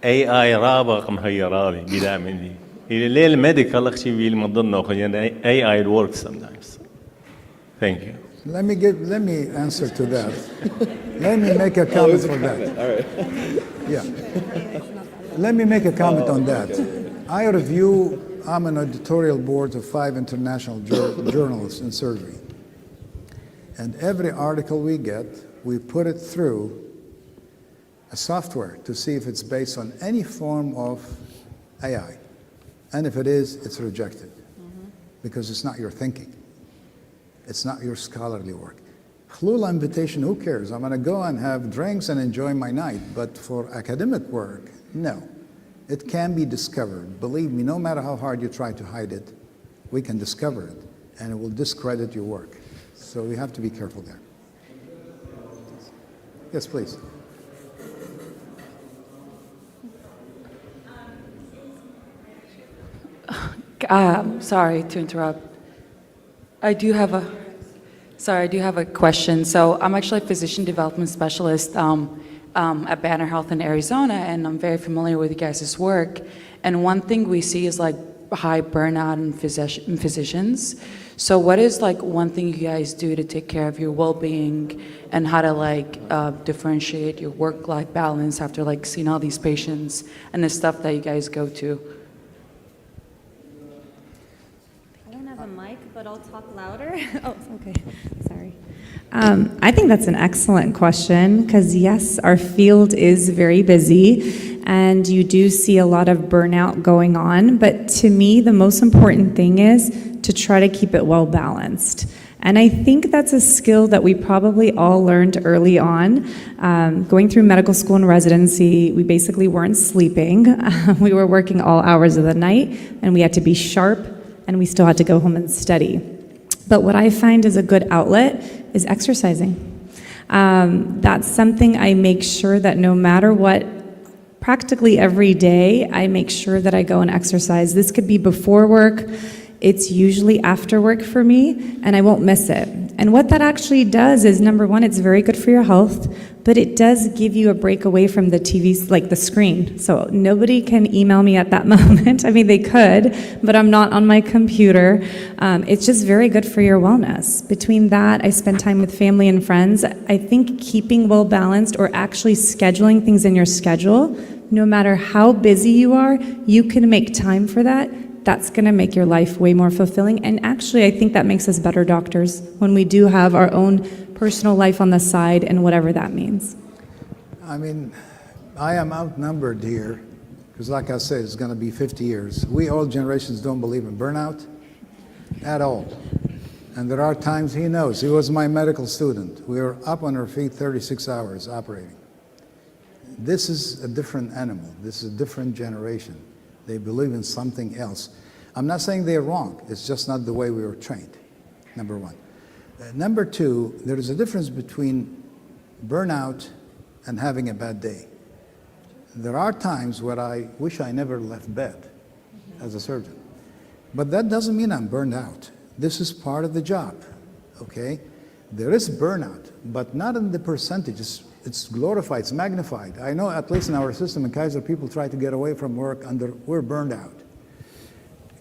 AI رابق مهيرالي بلا مني. إلى الميديكال أخشي بالمضنة وخلينا AI works sometimes. Thank you. Let me answer to that. Let me make a comment for that. All right. Yeah. Let me make a comment on that. I'm an editorial board of 5 international journals in surgery. And every article we get, we put it through a software to see if it's based on any form of AI. And if it is, it's rejected. Because it's not your thinking. It's not your scholarly work. Chlula invitation, who cares? I'm going to go and have drinks and enjoy my night. But for academic work, no. It can be discovered. Believe me, no matter how hard you try to hide it, we can discover it, and it will discredit your work. So we have to be careful there. Yes, please. Sorry to interrupt. I do have a question. So I'm actually a physician development specialist at Banner Health in Arizona, and I'm very familiar with you guys' work. And one thing we see is like high burnout in physicians. So what is like one thing you guys do to take care of your well-being, and how to like differentiate your work-life balance after like seeing all these patients and the stuff that you guys go to? I don't have a mic, but I'll talk louder. Oh, okay. Sorry. I think that's an excellent question, because yes, our field is very busy and you do see a lot of burnout going on. But to me, the most important thing is to try to keep it well balanced. And I think that's a skill that we probably all learned early on. Going through medical school and residency, we basically weren't sleeping. We were working all hours of the night, and we had to be sharp, and we still had to go home and study. But what I find is a good outlet is exercising. That's something I make sure that no matter what, practically every day, I make sure that I go and exercise. This could be before work. It's usually after work for me, and I won't miss it. And what that actually does is, number one, it's very good for your health, but it does give you a break away from the TV, like the screen. So nobody can email me at that moment. I mean, they could, but I'm not on my computer. It's just very good for your wellness. Between that, I spend time with family and friends. I think keeping well balanced, or actually scheduling things in your schedule, no matter how busy you are, you can make time for that. That's going to make your life way more fulfilling. And actually, I think that makes us better doctors when we do have our own personal life on the side, and whatever that means. I mean, I am outnumbered here, because like I said, it's going to be 50 years. We old generations don't believe in burnout at all. And there are times, he knows, he was my medical student. We were up on our feet 36 hours operating. This is a different animal. This is a different generation. They believe in something else. I'm not saying they're wrong. It's just not the way we were trained, number one. Number two, there is a difference between burnout and having a bad day. There are times where I wish I never left bed as a surgeon. But that doesn't mean I'm burned out. This is part of the job, okay? There is burnout, but not in the percentages. It's glorified, it's magnified. I know at least in our system in Kaiser, people try to get away from work we're burned out.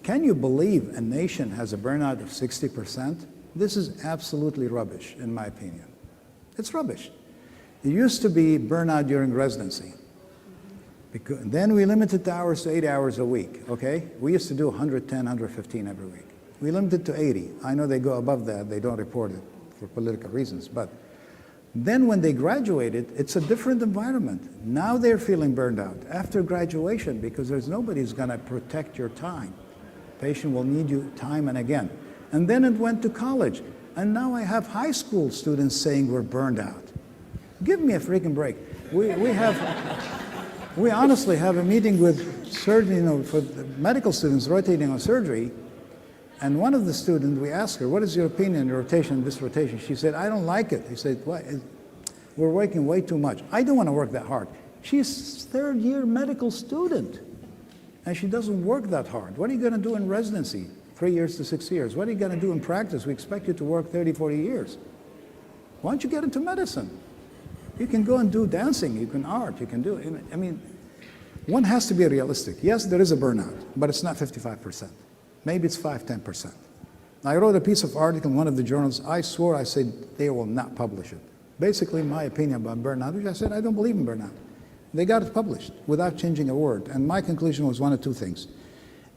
Can you believe a nation has a burnout of 60%? This is absolutely rubbish, in my opinion. It's rubbish. It used to be burnout during residency. Then we limited the hours to 8 hours a week, okay? We used to do 110, 115 every week. We limited to 80. I know they go above that, they don't report it. for political reasons. But then when they graduated, it's a different environment. Now they're feeling burned out after graduation because there's nobody who's going to protect your time. Patient will need you time and again. And then it went to college. And now I have high school students saying we're burned out. Give me a freaking break. We honestly have a meeting with surgeon, for the medical students rotating on surgery. And one of the students, we asked her, what is your opinion on rotation, this rotation? She said, I don't like it. He said, why? We're working way too much. I don't want to work that hard. She's third-year medical student, and she doesn't work that hard. What are you going to do in residency, 3 years to 6 years? What are you going to do in practice? We expect you to work 30, 40 years. Why don't you get into medicine? You can go and do dancing, you can art, you can do, I mean, one has to be realistic. Yes, there is a burnout, but it's not 55%. Maybe it's 5, 10%. I wrote a piece of article in one of the journals. I swore, I said, they will not publish it. Basically, my opinion about burnout, which I said, I don't believe in burnout. They got it published without changing a word. And my conclusion was one of two things.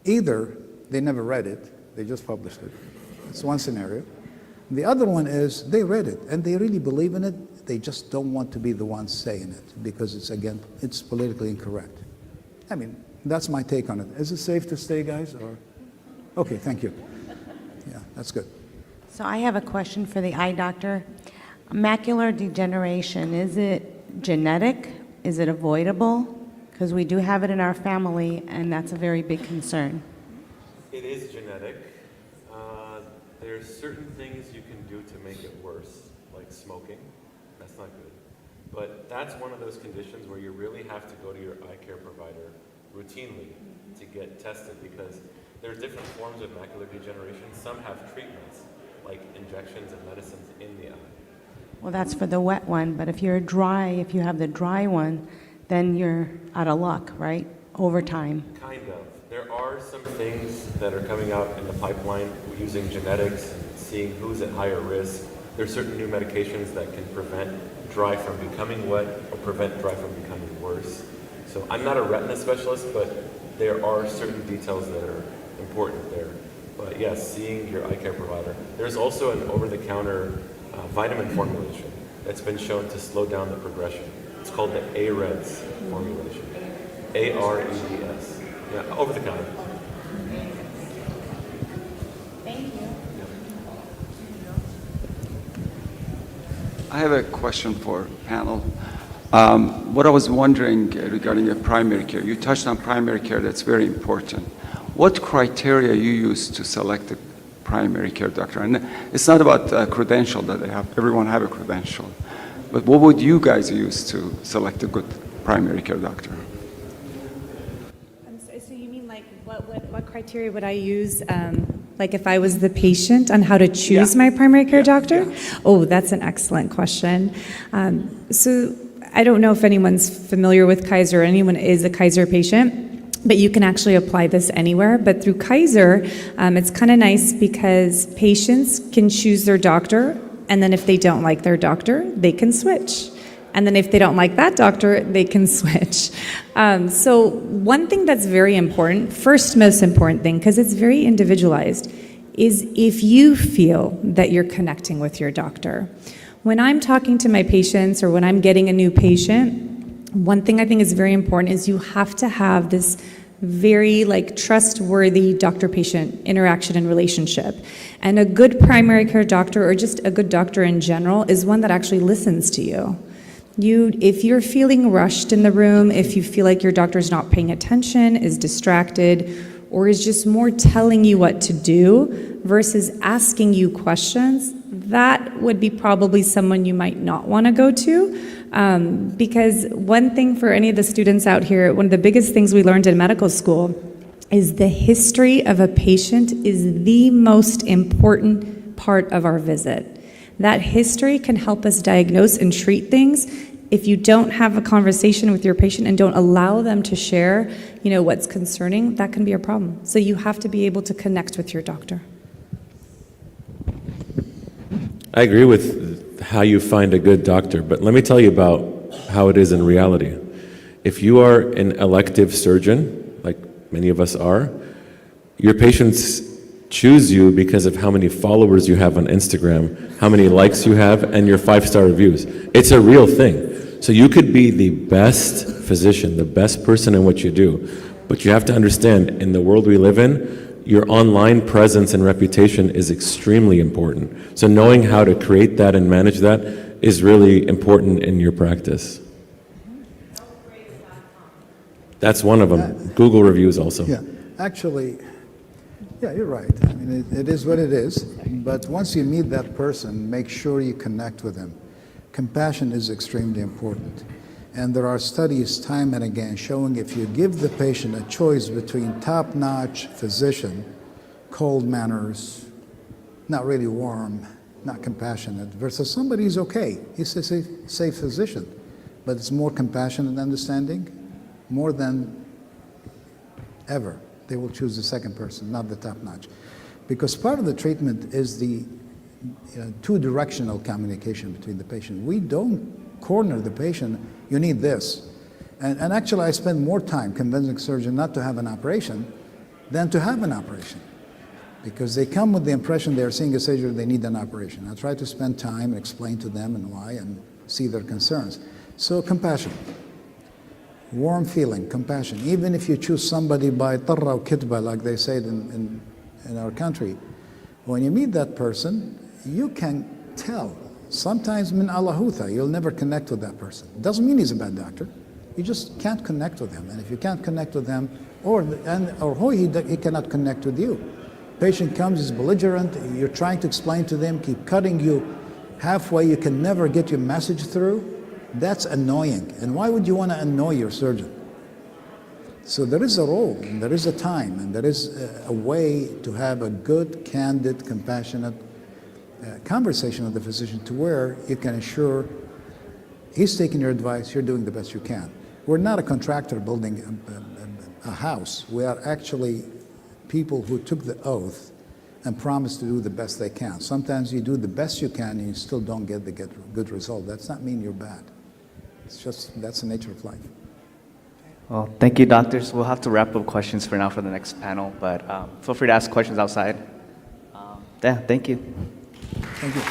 Either they never read it, they just published it. That's one scenario. The other one is they read it and they really believe in it. They just don't want to be the ones saying it because it's, again, it's politically incorrect. I mean, that's my take on it. Is it safe to stay, guys? Or? Okay, thank you. Yeah, that's good. So I have a question for the eye doctor. Macular degeneration, is it genetic? Is it avoidable? Because we do have it in our family, and that's a very big concern. It is genetic. There's certain things you can do to make it worse, like smoking. That's not good. But that's one of those conditions where you really have to go to your eye care provider routinely to get tested, because there are different forms of macular degeneration. Some have treatments, like injections and medicines in the eye. Well, that's for the wet one, but if you're dry, if you have the dry one, then you're out of luck, right? Over time. Kind of. There are some things that are coming out in the pipeline using genetics and seeing who's at higher risk. There are certain new medications that can prevent dry from becoming wet or prevent dry from becoming worse. So I'm not a retina specialist, but there are certain details that are important there. But yes, seeing your eye care provider. There's also an over-the-counter vitamin formulation that's been shown to slow down the progression. It's called the AREDS formulation. AREDS. Yeah, over the counter. Thank you. I have a question for panel. What I was wondering regarding your primary care, you touched on primary care, that's very important. What criteria you use to select a primary care doctor? And it's not about credential that they have, everyone have a credential, but what would you guys use to select a good primary care doctor? So you mean like what criteria would I use? Like if I was the patient on how to choose my primary care doctor? Yeah. Oh, that's an excellent question. So I don't know if anyone's familiar with Kaiser or anyone is a Kaiser patient, but you can actually apply this anywhere. But through Kaiser, it's kind of nice because patients can choose their doctor, and then if they don't like their doctor, they can switch. And then if they don't like that doctor, they can switch. So one thing that's very important, first most important thing, because it's very individualized, is if you feel that you're connecting with your doctor. When I'm talking to my patients or when I'm getting a new patient, one thing I think is very important is you have to have this very trustworthy doctor-patient interaction and relationship. And a good primary care doctor or just a good doctor in general is one that actually listens to you. If you're feeling rushed in the room, if you feel like your doctor's not paying attention, is distracted, or is just more telling you what to do versus asking you questions, that would be probably someone you might not want to go to. Because one thing for any of the students out here, one of the biggest things we learned in medical school is the history of a patient is the most important part of our visit. That history can help us diagnose and treat things. If you don't have a conversation with your patient and don't allow them to share, what's concerning, that can be a problem. So you have to be able to connect with your doctor. I agree with how you find a good doctor, but let me tell you about how it is in reality. If you are an elective surgeon, like many of us are, your patients choose you because of how many followers you have on Instagram, how many likes you have, and your 5-star reviews. It's a real thing. So you could be the best physician, the best person in what you do, but you have to understand, in the world we live in, your online presence and reputation is extremely important. So knowing how to create that and manage that is really important in your practice. That's one of them. Google reviews also. Yeah, actually, yeah, you're right. I mean, it is what it is. But once you meet that person, make sure you connect with them. Compassion is extremely important. And there are studies time and again showing if you give the patient a choice between top-notch physician, cold manners, not really warm, not compassionate, versus somebody who's okay. He's a safe physician, but it's more compassionate and understanding, more than ever. They will choose the second person, not the top-notch. Because part of the treatment is the two-directional communication between the patient. We don't corner the patient, you need this. And actually, I spend more time convincing surgeons not to have an operation than to have an operation. Because they come with the impression they're seeing a surgery, they need an operation. I try to spend time and explain to them and why and see their concerns. So compassion. Warm feeling, compassion. Even if you choose somebody by tarra or kitba, like they say in our country, when you meet that person, you can tell. Sometimes min Allahutha, you'll never connect with that person. Doesn't mean he's a bad doctor. You just can't connect with him. And if you can't connect with him, or he cannot connect with you. Patient comes, is belligerent, you're trying to explain to them, keep cutting you halfway, you can never get your message through. That's annoying. And why would you want to annoy your surgeon? So there is a role, and there is a time, and there is a way to have a good, candid, compassionate conversation with the physician to where you can ensure he's taking your advice, you're doing the best you can. We're not a contractor building a house. We are actually people who took the oath and promise to do the best they can. Sometimes you do the best you can and you still don't get the good result. That's not mean you're bad. It's just, that's the nature of life. Well, thank you, doctors. We'll have to wrap up questions for now for the next panel, but feel free to ask questions outside. Yeah, thank you. Thank you.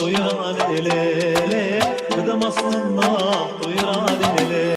Duyuran ele, gıdamasın